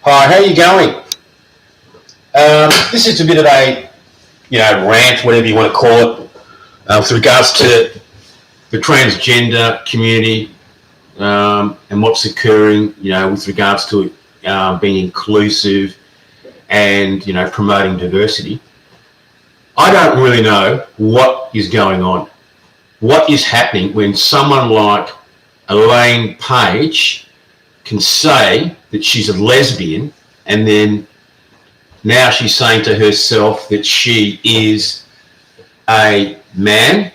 Hi, how are you going? This is a bit of a, rant, whatever you want to call it, with regards to the transgender community and what's occurring, with regards to being inclusive and, promoting diversity. I don't really know what is going on. What is happening when someone like Elaine Page can say that she's a lesbian and then now she's saying to herself that she is a man.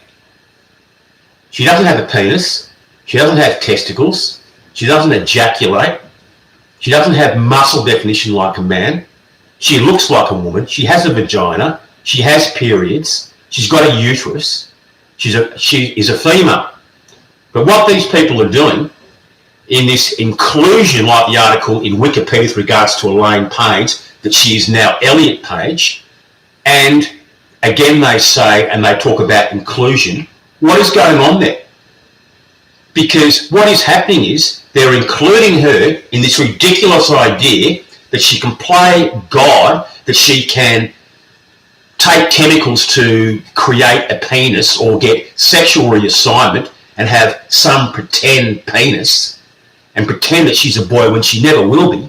She doesn't have a penis. She doesn't have testicles. She doesn't ejaculate. She doesn't have muscle definition like a man. She looks like a woman. She has a vagina. She has periods. She's got a uterus. She is a female. But what these people are doing in this inclusion, like the article in Wikipedia with regards to Elaine Page, that she is now Elliot Page, and again they say, and they talk about inclusion, what is going on there? Because what is happening is they're including her in this ridiculous idea that she can play God, that she can take chemicals to create a penis or get sexual reassignment and have some pretend penis and pretend that she's a boy when she never will be.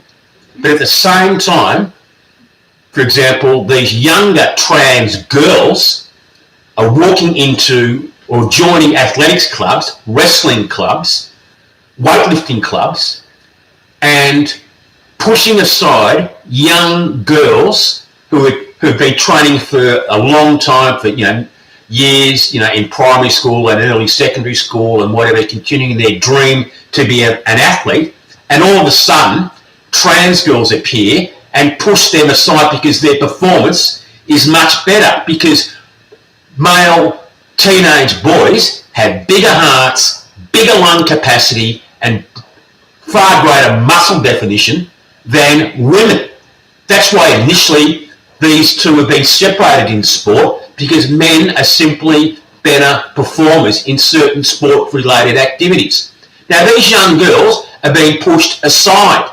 But at the same time, for example, these younger trans girls are walking into or joining athletics clubs, wrestling clubs, weightlifting clubs, and pushing aside young girls who've been training for a long time, for years, in primary school and early secondary school and whatever, continuing their dream to be an athlete, and all of a sudden trans girls appear and push them aside because their performance is much better, because male teenage boys have bigger hearts, bigger lung capacity and far greater muscle definition than women. That's why initially these two have been separated in sport, because men are simply better performers in certain sport-related activities. Now, these young girls are being pushed aside.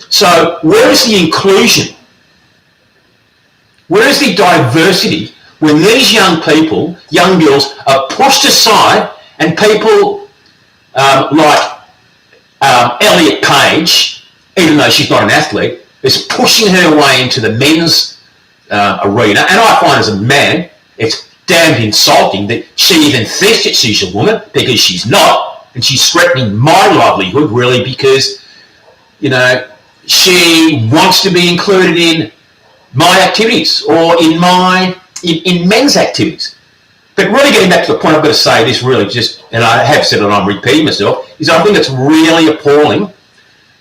So where is the inclusion? Where is the diversity when these young people, young girls, are pushed aside and people like Elliot Page, even though she's not an athlete, is pushing her way into the men's arena? And I find as a man, it's damned insulting that she even thinks that she's a woman, because she's not, and she's threatening my livelihood, really, because, she wants to be included in my activities or in men's activities. But really getting back to the point, I've got to say this really just, and I have said it and I'm repeating myself, is I think it's really appalling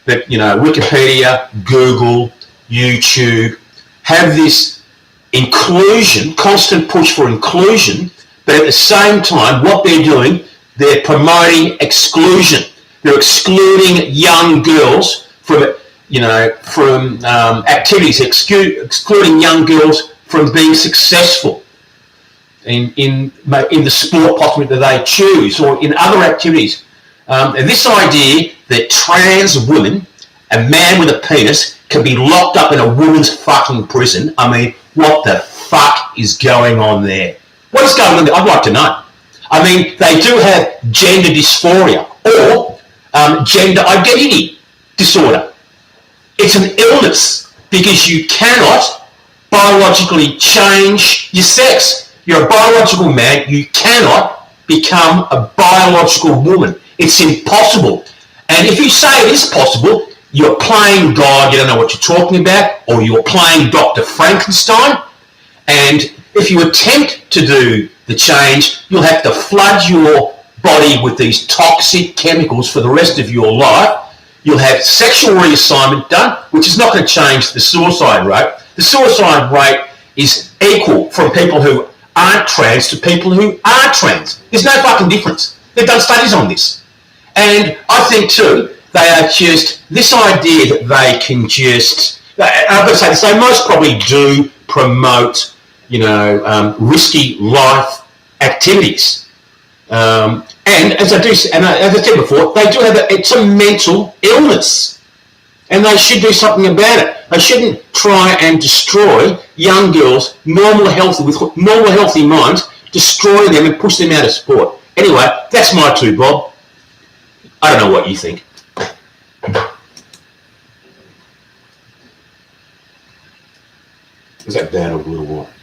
that, Wikipedia, Google, YouTube have this inclusion, constant push for inclusion, but at the same time, what they're doing, they're promoting exclusion. They're excluding young girls from activities, excluding young girls from being successful in the sport possibly that they choose, or in other activities. And this idea that trans women, a man with a penis, can be locked up in a woman's fucking prison. I mean, what the fuck is going on there? What is going on there? I'd like to know. I mean, they do have gender dysphoria or gender identity disorder. It's an illness because you cannot biologically change your sex. You're a biological man. You cannot become a biological woman. It's impossible. And if you say it is possible, you're playing God, you don't know what you're talking about, or you're playing Dr. Frankenstein. And if you attempt to do the change, you'll have to flood your body with these toxic chemicals for the rest of your life. You'll have sexual reassignment done, which is not going to change the suicide rate. The suicide rate is equal from people who aren't trans to people who are trans. There's no fucking difference. They've done studies on this. And I think, too, they are just, this idea that they can just, I've got to say this, they most probably do promote, risky life activities. And as I said before, they do have it's a mental illness. And they should do something about it. They shouldn't try and destroy young girls, normal, healthy, with normal, healthy minds, destroy them and push them out of sport. Anyway, that's my two, Bob. I don't know what you think. Is that bad or a little what?